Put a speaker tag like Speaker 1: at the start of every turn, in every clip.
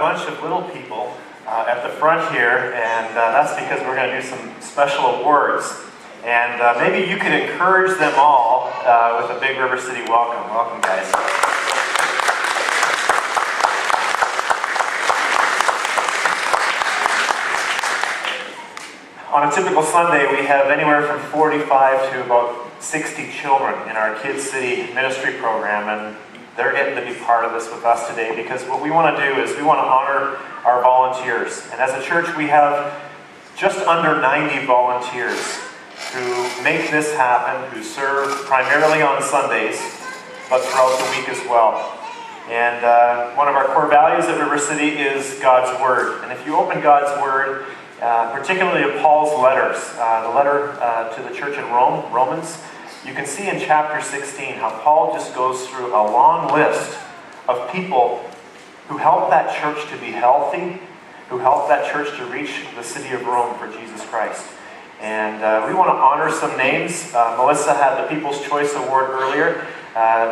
Speaker 1: bunch of little people at the front here, and that's because we're going to do some special awards. And maybe you could encourage them all with a big River City welcome. Welcome, guys. On a typical Sunday, we have anywhere from 45 to about 60 children in our Kids City ministry program, and they're getting to be part of this with us today because what we want to do is we want to honor our volunteers. And as a church, we have just under 90 volunteers who make this happen, who serve primarily on Sundays, but throughout the week as well. And one of our core values at River City is God's Word. And if you open God's Word, particularly of Paul's letters, the letter to the church in Rome, Romans, you can see in chapter 16 how Paul just goes through a long list of people who helped that church to be healthy, who helped that church to reach the city of Rome for Jesus Christ. And we want to honor some names. Melissa had the People's Choice Award earlier,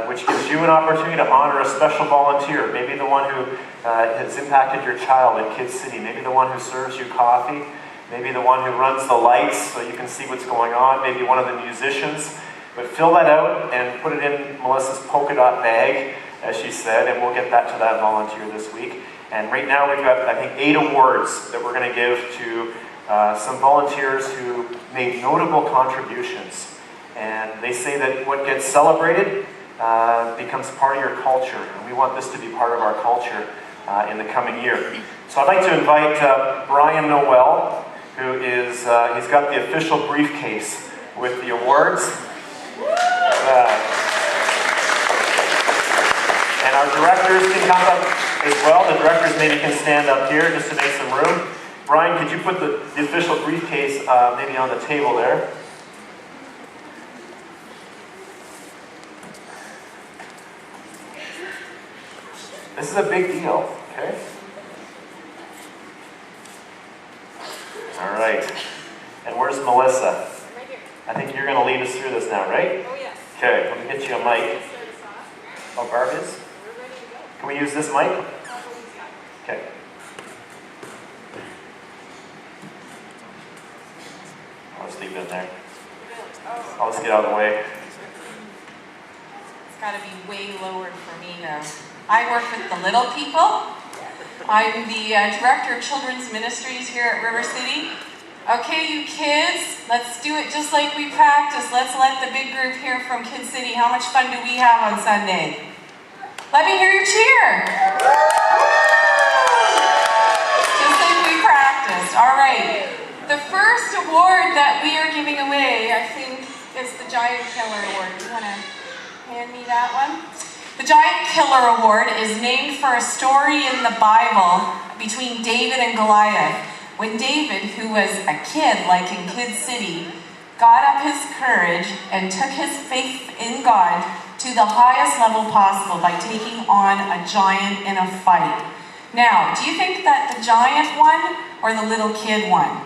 Speaker 1: which gives you an opportunity to honor a special volunteer. Maybe the one who has impacted your child in Kids City. Maybe the one who serves you coffee. Maybe the one who runs the lights so you can see what's going on. Maybe one of the musicians. But fill that out and put it in Melissa's polka dot bag, as she said, and we'll get that to that volunteer this week. And right now we've got, I think, 8 awards that we're going to give to some volunteers who made notable contributions. And they say that what gets celebrated becomes part of your culture. And we want this to be part of our culture in the coming year. So I'd like to invite Brian Noel, who is, he's got the official briefcase with the awards. And our directors can come up as well. The directors maybe can stand up here just to make some room. Brian, could you put the official briefcase maybe on the table there? This is a big deal, okay? All right. And where's Melissa?
Speaker 2: Right here.
Speaker 1: I think you're going to lead us through this now, right?
Speaker 2: Oh, yes.
Speaker 1: Okay, let me get you a mic. Oh, Barb is?
Speaker 2: We're ready to go.
Speaker 1: Can we use this mic? Okay. I'll just leave it in there. I'll just get out of the way.
Speaker 2: It's got to be way lowered for me now. I work with the little people. I'm the Director of Children's Ministries here at River City. Okay, you kids, let's do it just like we practiced. Let's let the big group hear from Kid City. How much fun do we have on Sunday? Let me hear your cheer. Just like we practiced. All right. The first award that we are giving away, I think, is the Giant Killer Award. You want to hand me that one? The Giant Killer Award is named for a story in the Bible between David and Goliath. When David, who was a kid like in Kid City, got up his courage and took his faith in God to the highest level possible by taking on a giant in a fight. Now, do you think that the giant won or the little kid won?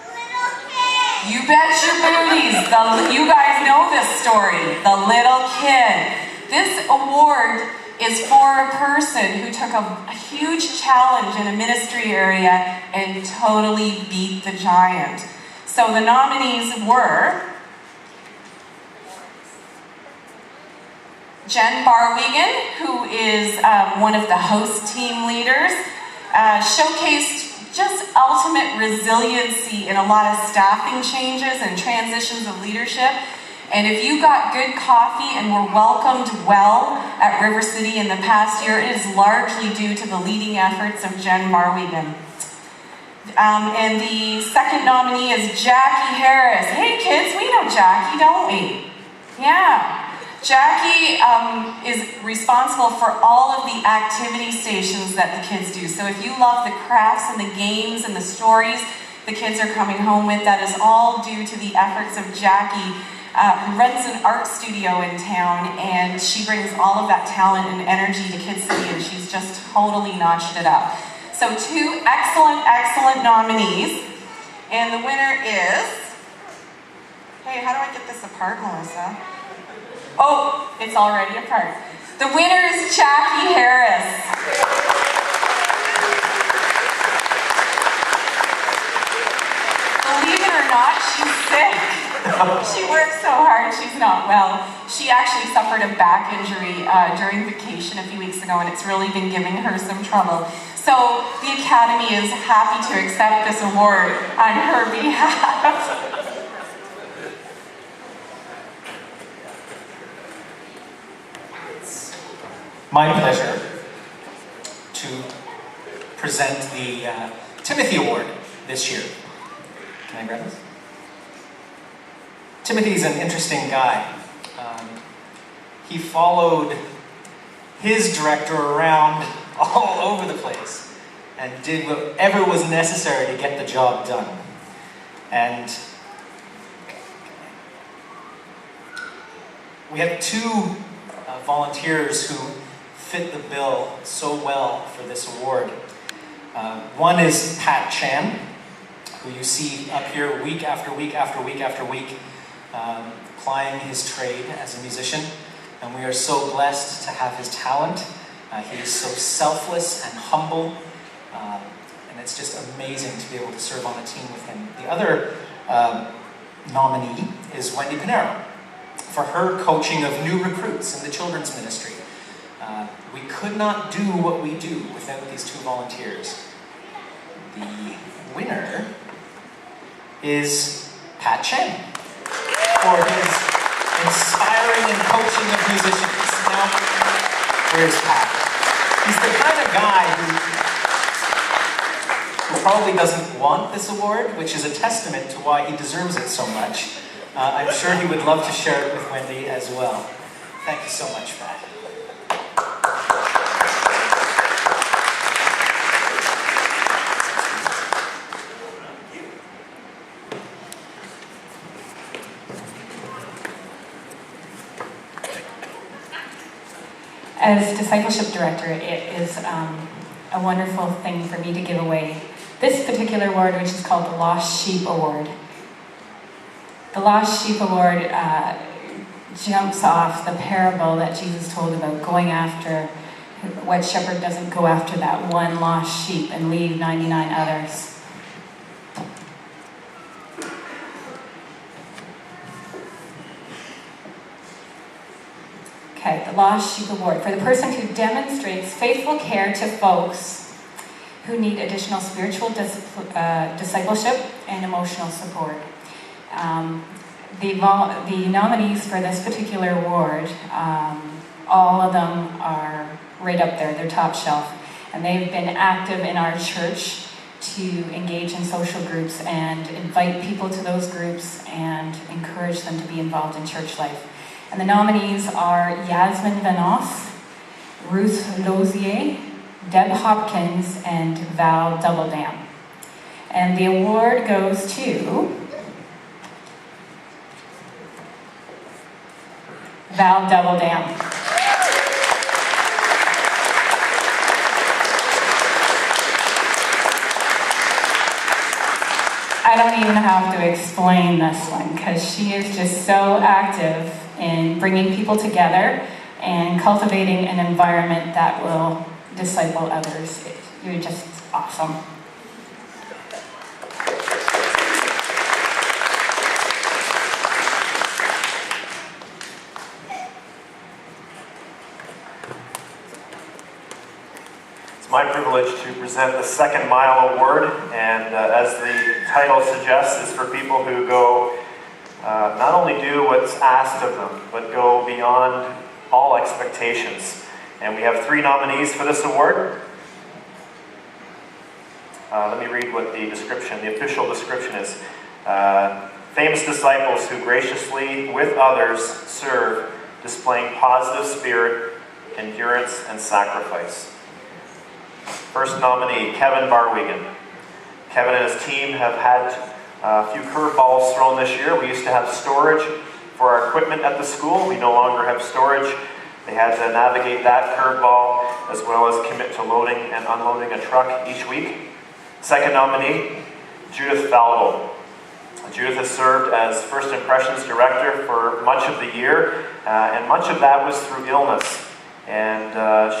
Speaker 3: Little kid!
Speaker 2: You bet your booties. You guys know this story. The little kid. This award is for a person who took a huge challenge in a ministry area and totally beat the giant. So the nominees were Jen Barwigan, who is one of the host team leaders, showcased just ultimate resiliency in a lot of staffing changes and transitions of leadership. And if you got good coffee and were welcomed well at River City in the past year, it is largely due to the leading efforts of Jen Barwigan. And the second nominee is Jackie Harris. Hey kids, we know Jackie, don't we? Yeah. Jackie is responsible for all of the activity stations that the kids do. So if you love the crafts and the games and the stories the kids are coming home with, that is all due to the efforts of Jackie, who runs an art studio in town, and she brings all of that talent and energy to Kid City, and she's just totally notched it up. So 2 excellent, excellent nominees, and the winner is, hey, how do I get this apart, Melissa? Oh, it's already apart. The winner is Jackie Harris. not. She's sick. She works so hard, she's not well. She actually suffered a back injury during vacation a few weeks ago, and it's really been giving her some trouble. So the Academy is happy to accept this award on her behalf.
Speaker 4: My pleasure to present the Timothy Award this year. Can I grab this? Timothy's an interesting guy. He followed his director around all over the place and did whatever was necessary to get the job done. And we have two volunteers who fit the bill so well for this award. One is Pat Chan, who you see up here week after week after week after week, plying his trade as a musician. And we are so blessed to have his talent. He is so selfless and humble, and it's just amazing to be able to serve on a team with him. The other nominee is Wendy Pinero, for her coaching of new recruits in the children's ministry. We could not do what we do without these two volunteers. The winner is Pat Chen for his inspiring and coaching of musicians. Now, where's Pat? He's the kind of guy who probably doesn't want this award, which is a testament to why he deserves it so much. I'm sure he would love to share it with Wendy as well. Thank you so much, Pat.
Speaker 5: As discipleship director, it is a wonderful thing for me to give away this particular award, which is called the Lost Sheep Award. The Lost Sheep Award jumps off the parable that Jesus told about going after, what shepherd doesn't go after that one lost sheep and leave 99 others. Okay, the Lost Sheep Award, for the person who demonstrates faithful care to folks who need additional spiritual discipleship and emotional support. The nominees for this particular award, all of them are right up there, they're top shelf, and they've been active in our church to engage in social groups and invite people to those groups and encourage them to be involved in church life. And the nominees are Yasmin Vanoss, Ruth Lozier, Deb Hopkins, and Val Doubledam. And the award goes to Val Doubledam. I don't even have to explain this one because she is just so active in bringing people together and cultivating an environment that will disciple others. You're just awesome.
Speaker 1: It's my privilege to present the Second Mile Award, and as the title suggests, is for people who go not only do what's asked of them, but go beyond all expectations. And we have 3 nominees for this award. Let me read what the official description is. Famous disciples who graciously, with others, serve, displaying positive spirit, endurance, and sacrifice. First nominee, Kevin Barwigan. Kevin and his team have had a few curveballs thrown this year. We used to have storage for our equipment at the school. We no longer have storage. They had to navigate that curveball as well as commit to loading and unloading a truck each week. Second nominee, Judith Falvo. Judith has served as First Impressions Director for much of the year, and much of that was through illness. And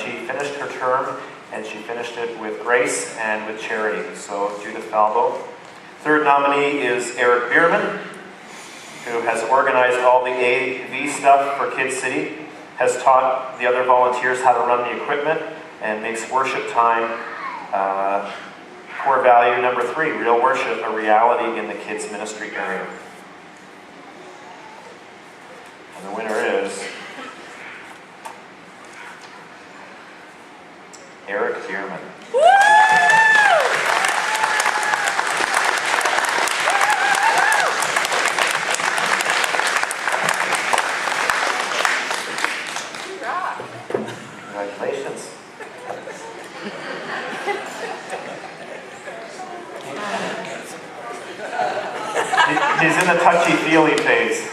Speaker 1: she finished her term, and she finished it with grace and with charity. So Judith Falvo. Third nominee is Eric Bierman, who has organized all the AV stuff for Kid City, has taught the other volunteers how to run the equipment, and makes worship time core value number 3, real worship, a reality in the kids ministry area. And the winner is Eric Bierman. Congratulations. He's in the touchy-feely phase.